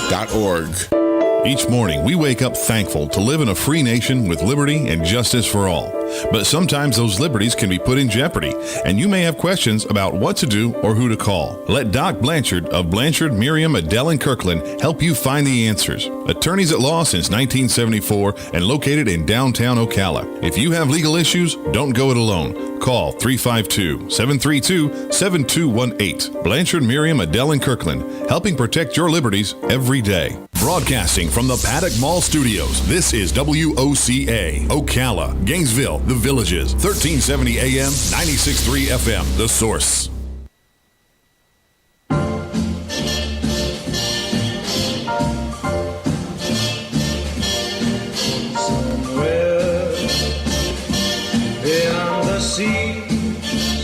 www.freedomsliberty.org. Each morning, we wake up thankful to live in a free nation with liberty and justice for all. But sometimes those liberties can be put in jeopardy, and you may have questions about what to do or who to call. Let Doc Blanchard of Blanchard, Miriam, Adele, and Kirkland help you find the answers. Attorneys at law since 1974 and located in downtown Ocala. If you have legal issues, don't go it alone. Call 352-732-7218. Blanchard, Miriam, Adele, and Kirkland, helping protect your liberties every day. Broadcasting from the Paddock Mall Studios, this is WOCA, Ocala, Gainesville, The Villages, 1370 AM, 96.3 FM, The Source. Somewhere beyond the sea,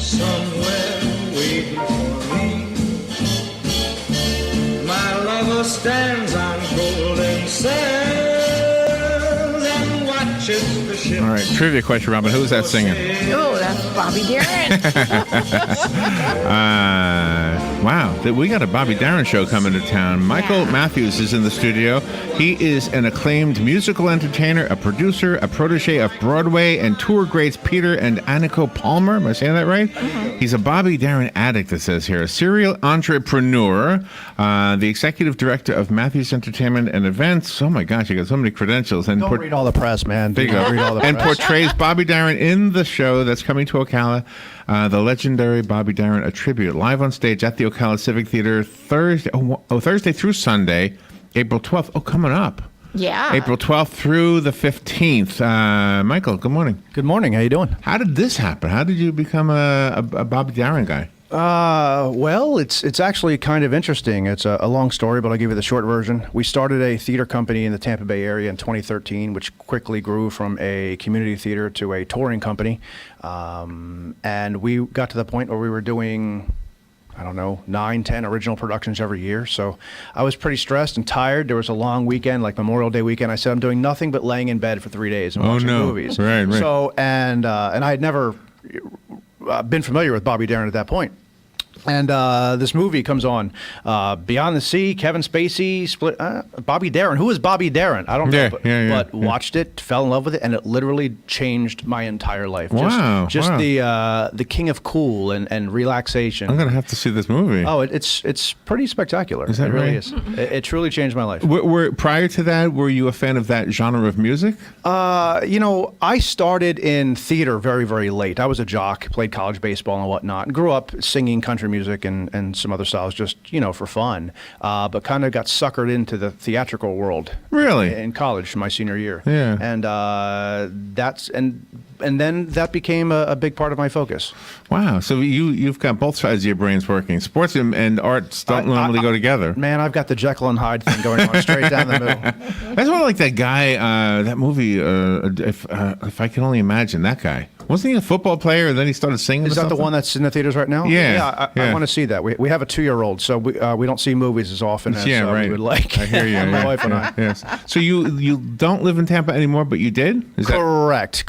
somewhere waiting for me, my lover stands on golden sands and watches the ship. All right, trivia question, Robin. Who's that singing? Oh, that's Bobby Darin. Wow, we got a Bobby Darin show coming to town. Michael Mathews is in the studio. He is an acclaimed musical entertainer, a producer, a protege of Broadway and tour greats Peter and Anniko Palmer. Am I saying that right? Mm-hmm. He's a Bobby Darin addict, it says here. A serial entrepreneur, the executive director of Mathews Entertainment and Events. Oh my gosh, you got so many credentials. And Don't read all the press, man. There you go. Read all the and press. portrays Bobby Darin in the show that's coming to Ocala. The legendary Bobby Darin, a tribute, live on stage at the Ocala Civic Theater Thursday through Sunday, April 12th. Oh, coming up. Yeah. April 12th through the 15th. Michael, good morning. Good morning. How you doing? How did this happen? How did you become a Bobby Darin guy? Well, it's actually kind of interesting. It's a long story, but I'll give you the short version. We started a theater company in the Tampa Bay area in 2013, which quickly grew from a community theater to a touring company. And we got to the point where we were doing, 9, 10 original productions every year. So I was pretty stressed and tired. There was a long weekend, like Memorial Day weekend. I said, I'm doing nothing but laying in bed for 3 days and watching movies. Right. So, and I had never been familiar with Bobby Darin at that point. And this movie comes on, Beyond the Sea, Kevin Spacey, split. Bobby Darin. Who is Bobby Darin? I don't know, but watched it, fell in love with it, and it literally changed my entire life. Wow. Just the king of cool and relaxation. I'm going to have to see this movie. Oh, it's pretty spectacular. Is that it really right? is. It truly changed my life. Prior to that, were you a fan of that genre of music? I started in theater very, very late. I was a jock, played college baseball and whatnot, and grew up singing country music and some other styles just, for fun, but kind of got suckered into the theatrical world. Really? In college, my senior year. Yeah. And and then that became a big part of my focus. Wow. So you've got both sides of your brains working. Sports and arts don't normally go together. Man, I've got the Jekyll and Hyde thing going on straight down the middle. That's more like that guy, that movie, if I can only imagine, that guy. Wasn't he a football player and then he started singing? Is that the one that's in the theaters right now? Yeah. I want to see that. We have a 2-year-old, so we don't see movies as often as we would like. I hear you. My wife and I. Yes. So you don't live in Tampa anymore, but you did? Correct.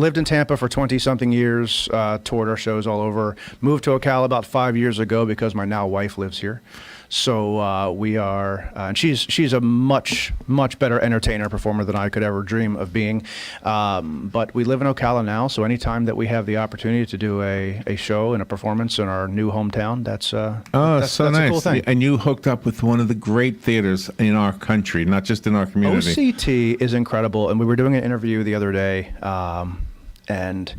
Lived in Tampa for 20-something years, toured our shows all over. Moved to Ocala about 5 years ago because my now wife lives here. So we are, and she's a much better entertainer, performer than I could ever dream of being. But we live in Ocala now, so anytime that we have the opportunity to do a show and a performance in our new hometown, that's nice. A cool thing. And you hooked up with one of the great theaters in our country, not just in our community. OCT is incredible, and we were doing an interview the other day, and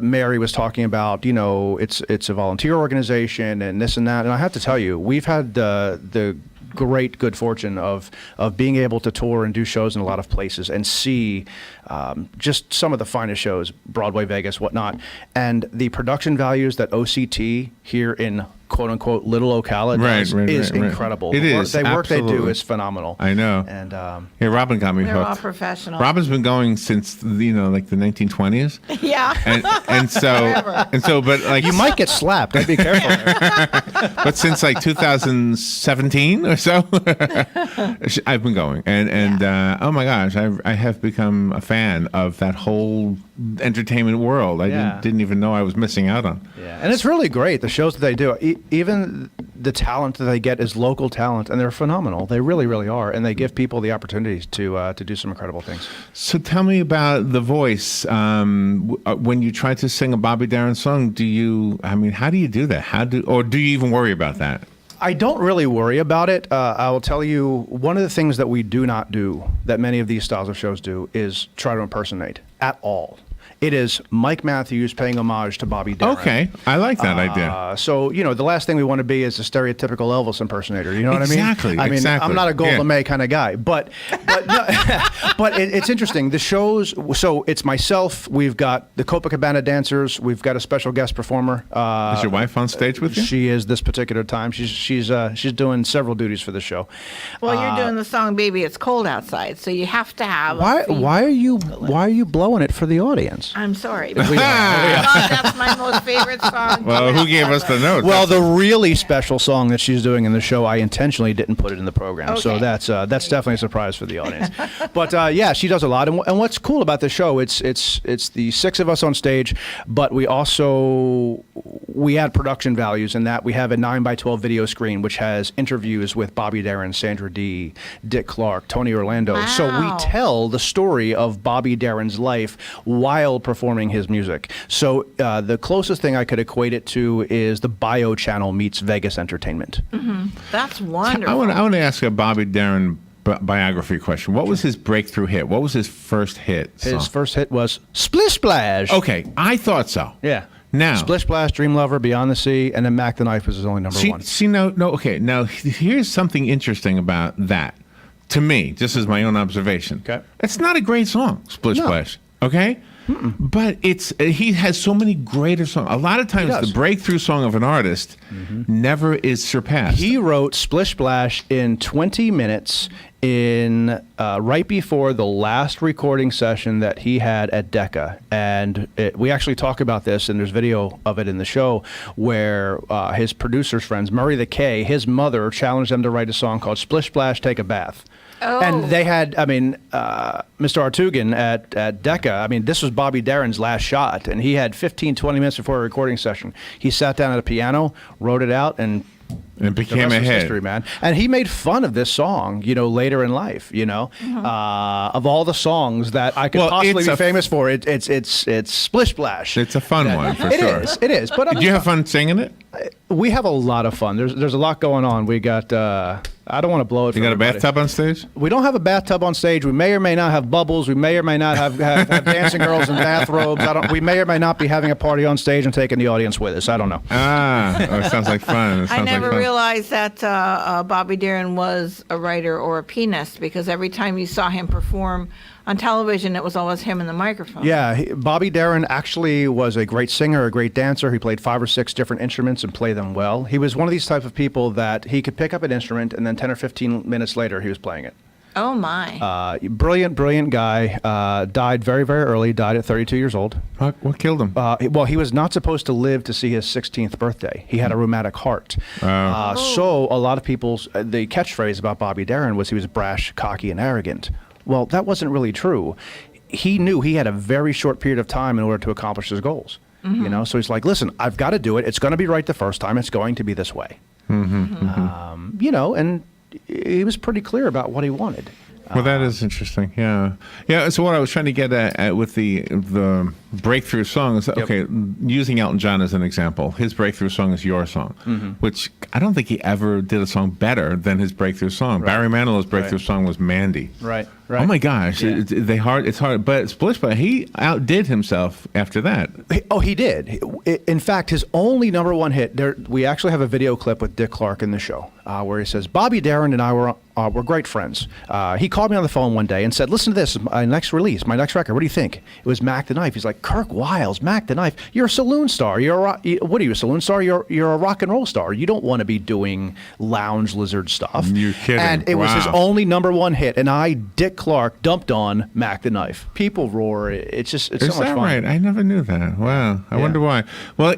Mary was talking about, it's a volunteer organization and this and that. And I have to tell you, we've had the great good fortune of being able to tour and do shows in a lot of places and see just some of the finest shows, Broadway, Vegas, whatnot. And the production values that OCT here in quote-unquote Little Ocala does is incredible. It is. The work they do is phenomenal. I know. And Robin got me hooked. They're all professional. Robin's been going since, like the 1920s. Yeah. And so, but like... You might get slapped. I'd be careful there. But since like 2017 or so, I've been going. And oh my gosh, I have become a fan of that whole entertainment world. I didn't even know I was missing out on. Yeah, and it's really great, the shows that they do. even the talent that they get is local talent, and they're phenomenal. They really, really are, and they give people the opportunities to do some incredible things. So tell me about the voice. When you try to sing a Bobby Darin song, how do you do that? Or do you even worry about that? I don't really worry about it. I will tell you, one of the things that we do not do, that many of these styles of shows do, is try to impersonate at all. It is Mike Mathews paying homage to Bobby Darin. Okay, I like that idea. So, the last thing we want to be is a stereotypical Elvis impersonator. You know what Exactly, I mean? exactly. I'm not a Gold Yeah. LeMay kind of guy, but no, but it's interesting. The shows, so it's myself. We've got the Copacabana dancers. We've got a special guest performer. Is your wife on stage with you? She is this particular time. She's doing several duties for the show. Well, you're doing the song "Baby It's Cold Outside," so you have to have. Why are you blowing it for the audience? I'm sorry. Because that's my most favorite song. Well, who gave us the note? Well, the really special song that she's doing in the show, I intentionally didn't put it in the program, so Okay. that's definitely a surprise for the audience. But yeah, she does a lot, and what's cool about the show, it's the six of us on stage, but we add production values in that we have a 9x12 video screen which has interviews with Bobby Darin, Sandra Dee, Dick Clark, Tony Orlando. So we Wow. tell the story of Bobby Darin's life while performing his music. So the closest thing I could equate it to is the Bio Channel meets Vegas Entertainment. That's I wonderful. want to ask a Bobby Darin biography question. What was his breakthrough hit? What was his first hit song? His first hit was Splish Splash. Okay, I thought so. Yeah. Now, Splish Splash, Dream Lover, Beyond the Sea, and then Mac the Knife was his only number one. okay. Now, here's something interesting about that. To me, just as my own observation. Okay. It's not a great song, Splish No. Splash. Okay? But he has so many greater songs. A lot of times, does. the breakthrough song of an artist never is surpassed. He wrote Splish Splash in 20 minutes in right before the last recording session that he had at Decca. And we actually talk about this, and there's video of it in the show, where his producer's friends, Murray the K, his mother challenged them to write a song called Splish Splash, Take a Bath. Oh. And they had, Mr. Artugan at Decca, this was Bobby Darin's last shot, and he had 15, 20 minutes before a recording session. He sat down at a piano, wrote it out, and it the became rest a was hit. history, man. And he made fun of this song, later in life, of all the songs that I could Well, possibly it's be a- famous for. It's Splish Splash. It's a fun one, for sure. It is. But Did you have fun singing it? we have a lot of fun. There's a lot going on. We got. I don't want to blow it. You for got a everybody. bathtub on stage? We don't have a bathtub on stage. We may or may not have bubbles. We may or may not have dancing girls in bathrobes. We may or may not be having a party on stage and taking the audience with us. I don't know. It sounds like fun. It I sounds never like fun. realized that Bobby Darin was a writer or a pianist, because every time you saw him perform on television, it was always him and the microphone. Yeah, Bobby Darin actually was a great singer, a great dancer. He played 5 or 6 different instruments and played them well. He was one of these type of people that he could pick up an instrument and then 10 or 15 minutes later he was playing it. Oh my. Brilliant guy. Died very, very early. Died at 32 years old. What killed him? Well, he was not supposed to live to see his 16th birthday. He had a rheumatic heart. So a lot of people's the catchphrase about Bobby Darin was he was brash, cocky, and arrogant. Well, that wasn't really true. He knew he had a very short period of time in order to accomplish his goals. So he's like, listen, I've got to do it. It's going to be right the first time. It's going to be this way. And he was pretty clear about what he wanted. Well, that is interesting. Yeah. So what I was trying to get at with the breakthrough song is, okay, using Elton John as an example, his breakthrough song is Your Song, which I don't think he ever did a song better than his breakthrough song. Barry Manilow's breakthrough song was Mandy. Right. Oh my gosh, Yeah. it's hard. But Splish Splash, he outdid himself after that. He did. In fact, his only number one hit, we actually have a video clip with Dick Clark in the show where he says, Bobby Darin and I were great friends. He called me on the phone one day and said, listen to this, my next release, my next record, what do you think? It was Mac the Knife. He's like, Kirk Wiles, Mac the Knife, you're a saloon star. What are you, a saloon star? You're a rock and roll star. You don't want to be doing lounge lizard stuff. You're kidding. And it was his Wow. only number one hit, and Dick Clark, dumped on Mac the Knife. People roar. It's Is so much that fun. right? I never knew that. Wow. I wonder why. Well, I'll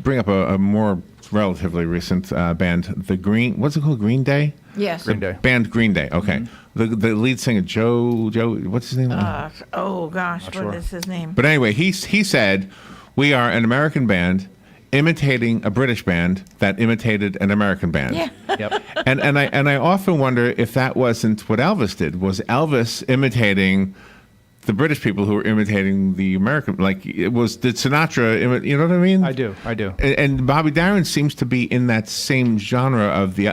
bring up a more relatively recent band, what's it called? Green Day? Yes. Green Day. Band Green Day. Okay. The lead singer, Joe, what's his name? Oh gosh, what sure. is his name? But anyway, he said, we are an American band, imitating a British band that imitated an American band. Yeah. Yep. And I often wonder if that wasn't what Elvis did. Was Elvis imitating the British people who were imitating the American? Like, did Sinatra you know what I mean? I do. And Bobby Darin seems to be in that same genre of the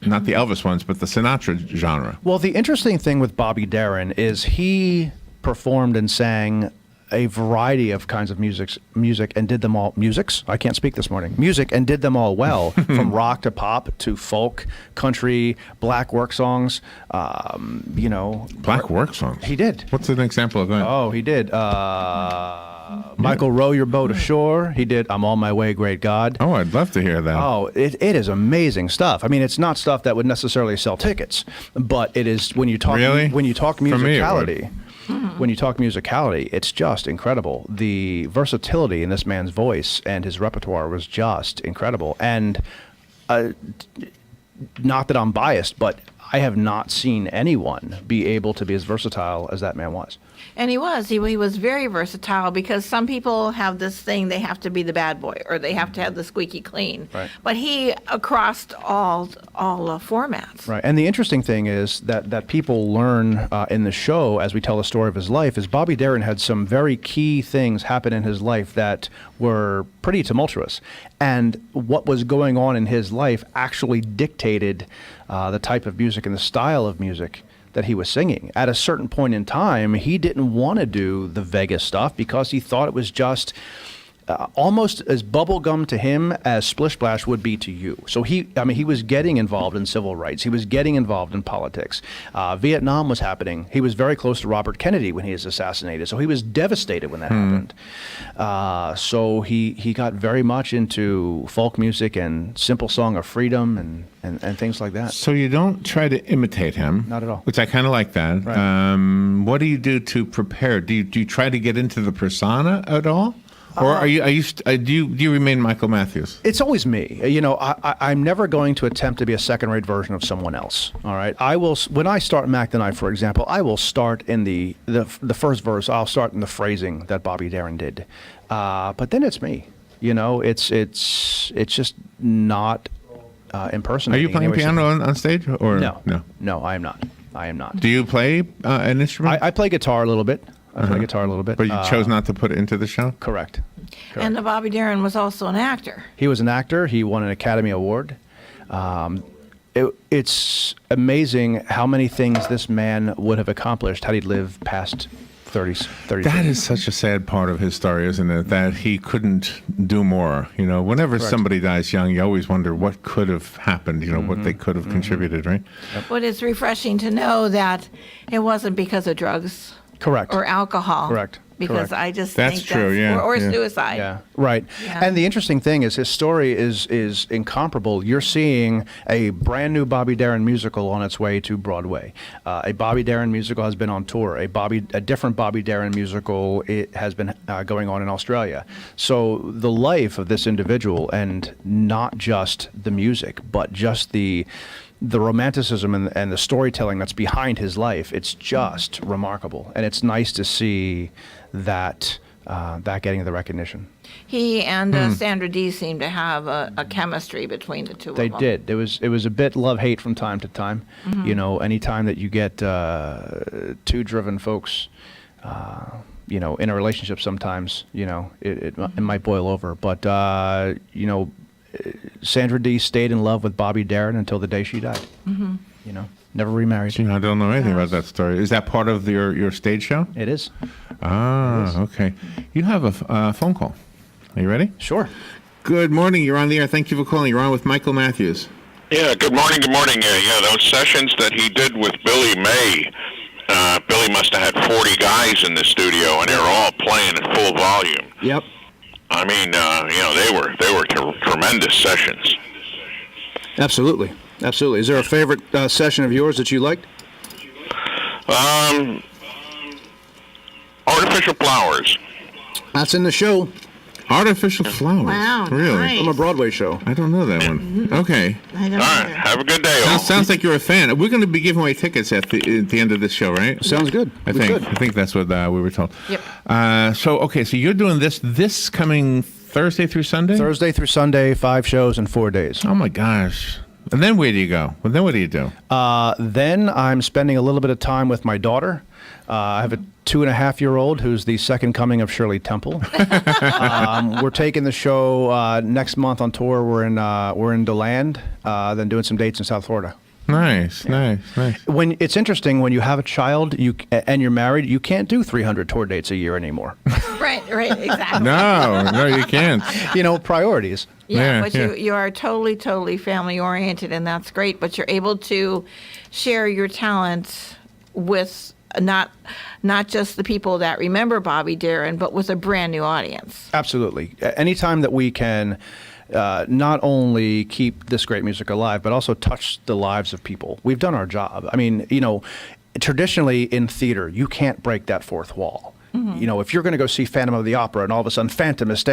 not the Elvis ones, but the Sinatra genre. Well, the interesting thing with Bobby Darin is he performed and sang a variety of kinds of music and did them all I can't speak this morning. Music and did them all well, from rock to pop to folk, country, black work songs. Black work songs. He did. What's an example of that? Oh, he did. Michael, row your boat ashore. He did. I'm on my way, great God. Oh, I'd love to hear that. Oh, it is amazing stuff. I mean, it's not stuff that would necessarily sell tickets, but it is when you talk Really? when you talk For me, it would. musicality. When you talk musicality, it's just incredible. The versatility in this man's voice and his repertoire was just incredible. And not that I'm biased, but I have not seen anyone be able to be as versatile as that man was. And he was. He was very versatile, because some people have this thing, they have to be the bad boy or they have to have the squeaky clean. Right. But he crossed all formats. Right. And the interesting thing is that people learn in the show as we tell the story of his life is Bobby Darin had some very key things happen in his life that were pretty tumultuous. And what was going on in his life actually dictated the type of music and the style of music that he was singing. At a certain point in time, he didn't want to do the Vegas stuff because he thought it was just almost as bubblegum to him as Splish Splash would be to you. So he was getting involved in civil rights. He was getting involved in politics. Vietnam was happening. He was very close to Robert Kennedy when he was assassinated. So he was devastated when that happened. So he got very much into folk music and Simple Song of Freedom and things like that. So you don't try to imitate him. Not at all. Which I kind of like that. Right. What do you do to prepare? Do you try to get into the persona at all? Or do you remain Michael Mathews? It's always me. You know, I'm never going to attempt to be a second-rate version of someone else. All right. I will. When I start Mac the Night, for example, I will start in the first verse. I'll start in the phrasing that Bobby Darin did, but then it's me. You know, it's just not impersonating. Are you playing piano on stage? Or No, I am not. I am not. Do you play an instrument? I play guitar a little bit. I play guitar a little bit. But you chose not to put it into the show? Correct. And Bobby Darin was also an actor. He was an actor. He won an Academy Award. It's amazing how many things this man would have accomplished had he lived past 30. That is such a sad part of his story, isn't it? That he couldn't do more. You know, whenever somebody dies young, you always wonder what could have happened, you know, what they could have contributed, right? But it's refreshing to know that it wasn't because of drugs. Correct. Or alcohol. Correct. Because Correct. I just That's think true, yeah, or yeah. suicide. Yeah, right. Yeah. And the interesting thing is his story is incomparable. You're seeing a brand new Bobby Darin musical on its way to Broadway. A Bobby Darin musical has been on tour. A different Bobby Darin musical has been going on in Australia. So the life of this individual, and not just the music, but just the romanticism and the storytelling that's behind his life, it's just remarkable. And it's nice to see that getting the recognition. He and Sandra Dee seemed to have a chemistry between the two of them. They did. It was a bit love-hate from time to time. You know, anytime that you get two driven folks, you know, in a relationship, sometimes, you know, it might boil over. But, you know, Sandra Dee stayed in love with Bobby Darin until the day she died. You know, never remarried. You know, I don't know anything about that story. Is that part of your stage show? It is. Ah, okay. You have a phone call. Are you ready? Sure. Good morning. You're on the air. Thank you for calling. You're on with Michael Mathews. Yeah, good morning, good morning. Yeah, those sessions that he did with Billy May, Billy must have had 40 guys in the studio, and they were all playing at full volume. Yep. I mean, you know, they were tremendous sessions. Absolutely. Absolutely. Is there a favorite session of yours that you liked? Artificial Flowers. That's in the show. Artificial Flowers. Wow, Really? nice. From a Broadway show. I don't know that one. Okay. I don't All right, either. have a good day, all. Sounds like you're a fan. We're going to be giving away tickets at the end of this show, right? Sounds good. I think that's what we were told. Yep. So you're doing this coming Thursday through Sunday? Thursday through Sunday, 5 shows in 4 days. Oh, my gosh. And then where do you go? Well, then what do you do? Then I'm spending a little bit of time with my daughter. I have a 2.5-year-old who's the second coming of Shirley Temple. We're taking the show next month on tour. We're in DeLand, then doing some dates in South Florida. Nice. When it's interesting when you have a child, and you're married, you can't do 300 tour dates a year anymore. Right, exactly. No, you can't. Priorities. Yeah, but you are totally family oriented, and that's great. But you're able to share your talent with not just the people that remember Bobby Darin, but with a brand new audience. Absolutely. Anytime that we can not only keep this great music alive, but also touch the lives of people, we've done our job. I mean, traditionally in theater, you can't break that fourth wall. If you're going to go see Phantom of the Opera and all of a sudden Phantom is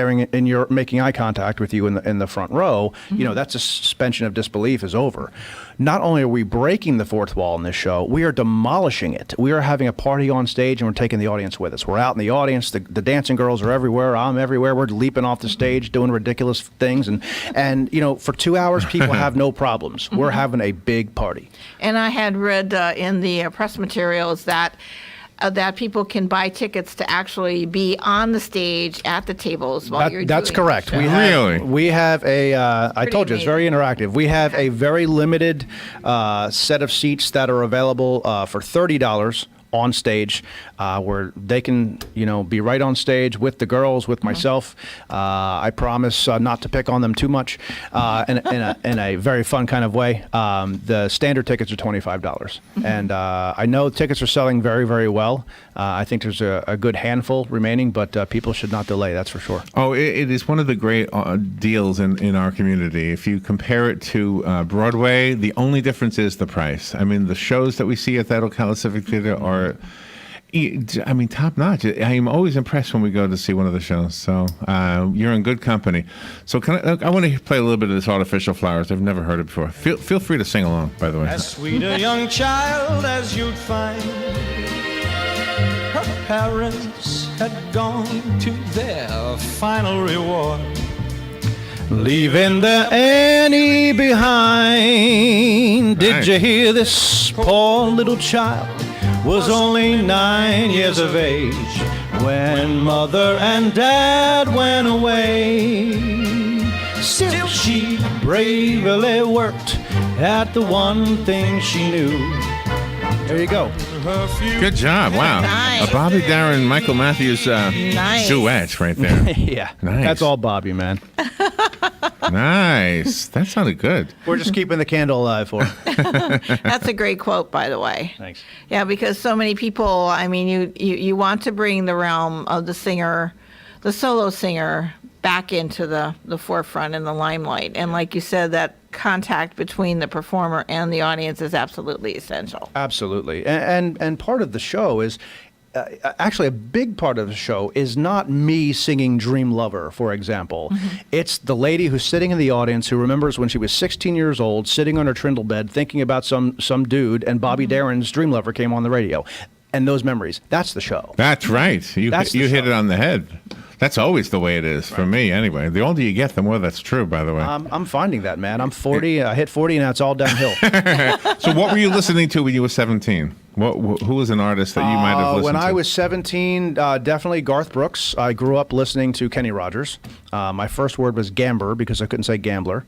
making eye contact with you in the front row, that's a suspension of disbelief is over. Not only are we breaking the fourth wall in this show, we are demolishing it. We are having a party on stage and we're taking the audience with us. We're out in the audience. The dancing girls are everywhere. I'm everywhere. We're leaping off the stage, doing ridiculous things. And for 2 hours, people have no problems. We're having a big party. And I had read in the press materials that people can buy tickets to actually be on the stage at the tables while you're doing That's correct. Really? We have a, I told you, it's very amazing. interactive. We have a very limited set of seats that are available for $30 on stage, where they can, be right on stage with the girls, with myself. I promise not to pick on them too much, in a very fun kind of way. The standard tickets are $25, and I know tickets are selling very, very well. I think there's a good handful remaining, but people should not delay. That's for sure. Oh, it is one of the great deals in our community. If you compare it to Broadway, the only difference is the price. I mean, the shows that we see at that Ocala Civic Theater are, top notch. I am always impressed when we go to see one of the shows. So you're in good company. So I want to play a little bit of this Artificial Flowers. I've never heard it before. Feel free to sing along, by the way. As sweet a young child as you'd find, her parents had gone to their final reward, leaving their Annie behind. Did you hear this? Poor little child was only 9 years of age when mother and dad went away. Still she bravely worked at the one thing she knew. There you go. Good job. Wow. Nice. A Bobby Darin, Michael Mathews duet right there. Yeah. Nice. That's all Bobby, man. Nice. That sounded good. We're just keeping the candle alive for him. That's a great quote, by the way. Thanks. Yeah, because so many people, I mean, you want to bring the realm of the singer, the solo singer, back into the forefront and the limelight. And like you said, that contact between the performer and the audience is absolutely essential. Absolutely. And part of the show is, actually, a big part of the show is not me singing Dream Lover, for example. It's the lady who's sitting in the audience who remembers when she was 16 years old, sitting on her trundle bed, thinking about some dude, and Bobby Darin's Dream Lover came on the radio. And those memories, that's the show. That's right. You hit it on the head. That's always the way it is for me, anyway. The older you get, the more that's true, by the way. I'm finding that, man. I'm 40. I hit 40, and now it's all downhill. So what were you listening to when you were 17? Who was an artist that you might have listened to? When I was 17, definitely Garth Brooks. I grew up listening to Kenny Rogers. My first word was gambler because I couldn't say gambler.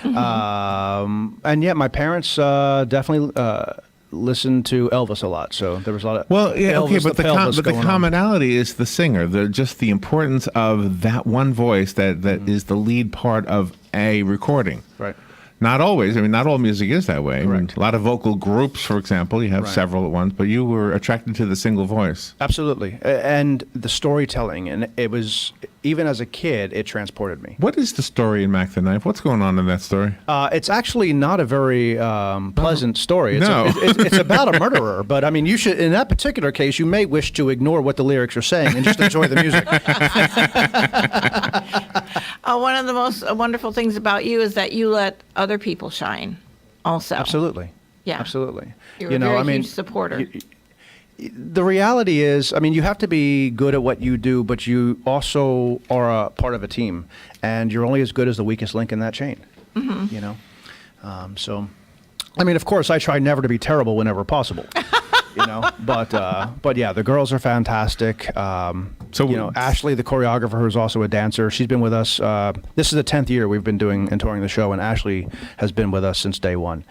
And yet my parents definitely listened to Elvis a lot, so there was a lot of Elvis, but the commonality is the singer, just the importance of that one voice that is the lead part of a recording. Right. Not always. I mean, not all music is that way. Correct. I mean, a lot of vocal groups, for example, you have several at once, but you were attracted to the single voice. Absolutely. And the storytelling, and it was, even as a kid, it transported me. What is the story in Mac the Knife? What's going on in that story? It's actually not a very pleasant story. It's about a murderer, but I mean, you should, in that particular case, you may wish to ignore what the lyrics are saying and just enjoy the music. One of the most wonderful things about you is that you let other people shine also. Absolutely. Yeah. Absolutely. You're a very huge supporter. The reality is, I mean, you have to be good at what you do, but you also are a part of a team, and you're only as good as the weakest link in that chain. You know, so I mean, of course, I try never to be terrible whenever possible. You know, but yeah, the girls are fantastic. So you know, Ashley, the choreographer, who's also a dancer, she's been with us. This is the 10th year we've been doing and touring the show, and Ashley has been with us since day one.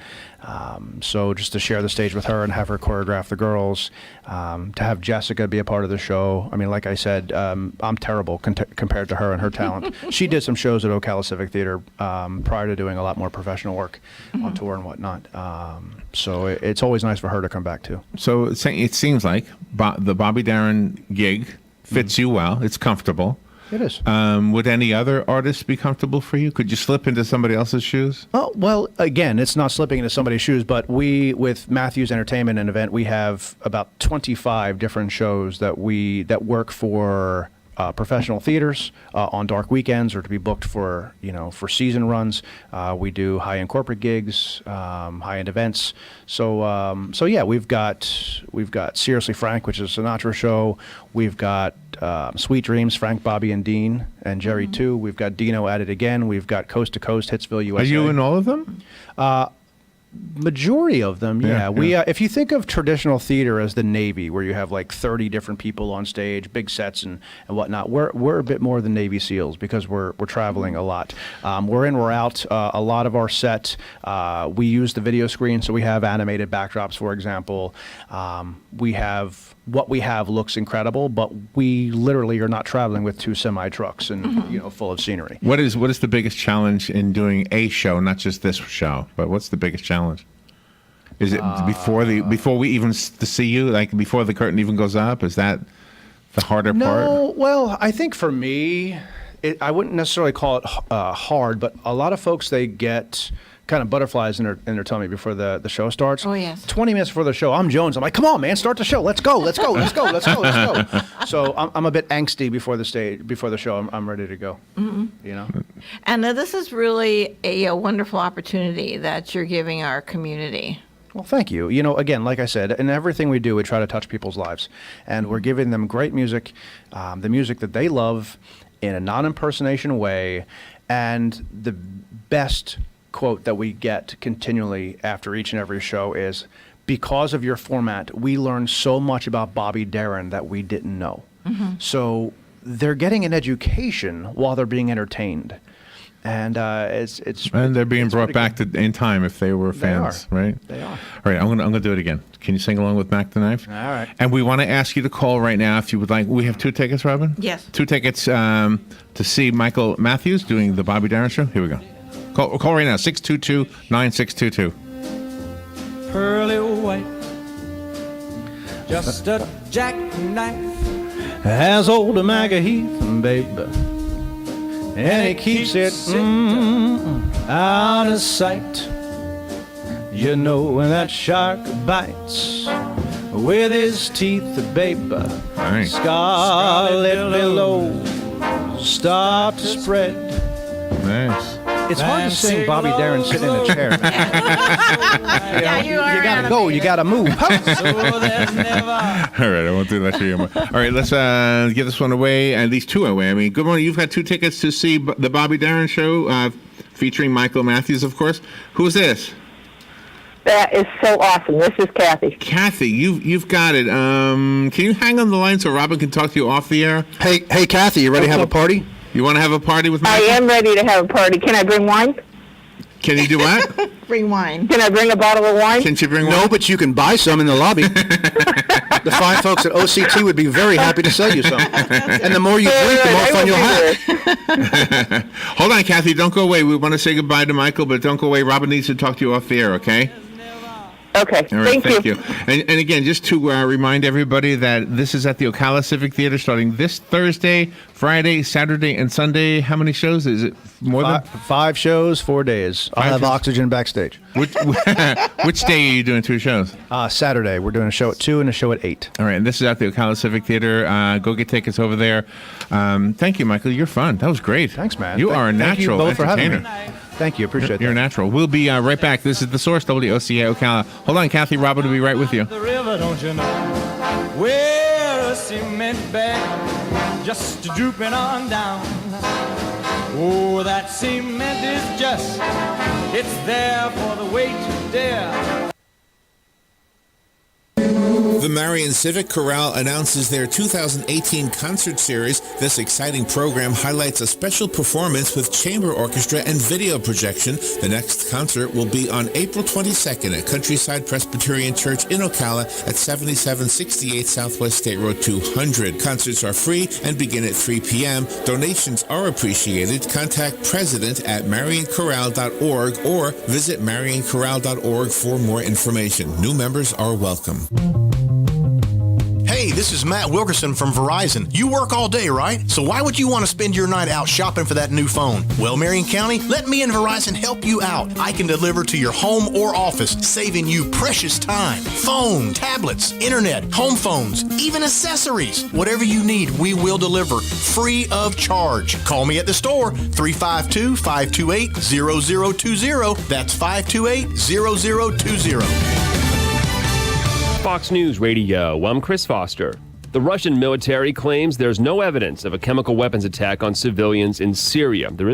So just to share the stage with her and have her choreograph the girls, to have Jessica be a part of the show. I mean, like I said, I'm terrible compared to her and her talent. She did some shows at Ocala Civic Theater prior to doing a lot more professional work on tour and whatnot. So it's always nice for her to come back too. So it seems like the Bobby Darin gig fits you well. It's comfortable. It is. Would any other artists be comfortable for you? Could you slip into somebody else's shoes? Oh, well, again, it's not slipping into somebody's shoes, but we, with Mathews Entertainment and Event, we have about 25 different shows that work for professional theaters on dark weekends or to be booked for, you know, for season runs. We do high-end corporate gigs, high-end events. So yeah, we've got Seriously Frank, which is a Sinatra show. We've got Sweet Dreams, Frank, Bobby, and Dean, and Jerry too. We've got Dino at it again. We've got Coast to Coast, Hitsville, USA. Are you in all of them? Majority of them, yeah. Yeah, We, yeah. if you think of traditional theater as the Navy, where you have like 30 different people on stage, big sets and whatnot, we're a bit more than Navy SEALs because we're traveling a lot. We're in, we're out. A lot of our set, we use the video screen, so we have animated backdrops, for example. What we have looks incredible, but we literally are not traveling with 2 semi trucks and you know, full of scenery. What is the biggest challenge in doing a show, not just this show, but what's the biggest challenge? Is it before we even see you, like before the curtain even goes up? Is that the harder part? No, well, I think for me, I wouldn't necessarily call it hard, but a lot of folks, they get kind of butterflies in their tummy before the show starts. Oh, yes. 20 minutes before the show, I'm Jones. I'm like, come on, man, start the show. Let's go. So I'm a bit angsty before the show. I'm ready to go. You know. And this is really a wonderful opportunity that you're giving our community. Well, thank you. You know, again, like I said, in everything we do, we try to touch people's lives. And we're giving them great music, the music that they love in a non-impersonation way. And the best quote that we get continually after each and every show is, because of your format, we learned so much about Bobby Darin that we didn't know. So they're getting an education while they're being entertained. And and they're being brought back in time if they were fans, right? They are. All right, I'm gonna do it again. Can you sing along with Mac the Knife? All right. And we want to ask you to call right now if you would like. We have 2 tickets, Robin. Yes. 2 tickets to see Michael Mathews doing the Bobby Darin show. Here we go. Call right now, 622-9622. Pearly white, just a jackknife, has old Maggie Heath, baby, and he keeps it out of sight. You know when that shark bites with his teeth, baby, Nice. scarlet billows start to spread. Nice. It's hard to sing Bobby Darin sitting in a chair. Yeah, you are. You gotta go. You gotta move. So there's never All right, I won't do that to you anymore. All right, let's give this one away, at least 2 away. I mean, good morning. You've got 2 tickets to see the Bobby Darin show, featuring Michael Mathews, of course. Who's this? That is so awesome. This is Kathy. Kathy, you've got it. Can you hang on the line so Robin can talk to you off the air? Hey, Kathy, you ready to have a party? You want to have a party with I Michael? am ready to have a party. Can I bring wine? Can you do what? Bring wine. Can I bring a bottle of wine? Can she bring one? No, but you can buy some in the lobby. The fine folks at OCT would be very happy to sell you some. And the more you drink, the more fun you'll have. Hold on, Kathy. Don't go away. We want to say goodbye to Michael, but don't go away. Robin needs to talk to you off the air, okay? Okay. All right, Thank you. And again, just to remind everybody that this is at the Ocala Civic Theater starting this Thursday, Friday, Saturday, and Sunday. How many shows? Is it more than? 5 shows, 4 days. I'll have shows. oxygen backstage. Which day are you doing 2 shows? Saturday, we're doing a show at 2 and a show at 8. All right, and this is at the Ocala Civic Theater. Go get tickets over there. Thank you, Michael. You're fun. That was great. Thanks, man. You are a Thank you natural both for having entertainer. me. Thank you. Appreciate You're a that. natural. We'll be right back. This is The Source, WOCA Ocala. Hold on, Kathy. Robin will be right with you. the river, don't you know? Well, a cement bag just drooping on down. Oh, that cement is just, it's there for the weight to dare. The Marion Civic Chorale announces their 2018 concert series. This exciting program highlights a special performance with chamber orchestra and video projection. The next concert will be on April 22nd at Countryside Presbyterian Church in Ocala at 7768 Southwest State Road 200. Concerts are free and begin at 3 p.m. Donations are appreciated. Contact president at marionchorale.org or visit marionchorale.org for more information. New members are welcome. Hey, this is Matt Wilkerson from Verizon. You work all day, right? So why would you want to spend your night out shopping for that new phone? Well, Marion County, let me and Verizon help you out. I can deliver to your home or office, saving you precious time. Phone, tablets, internet, home phones, even accessories. Whatever you need, we will deliver free of charge. Call me at the store, 352-528-0020. That's 528-0020. Fox News Radio, I'm Chris Foster. The Russian military claims there's no evidence of a chemical weapons attack on civilians in Syria. There is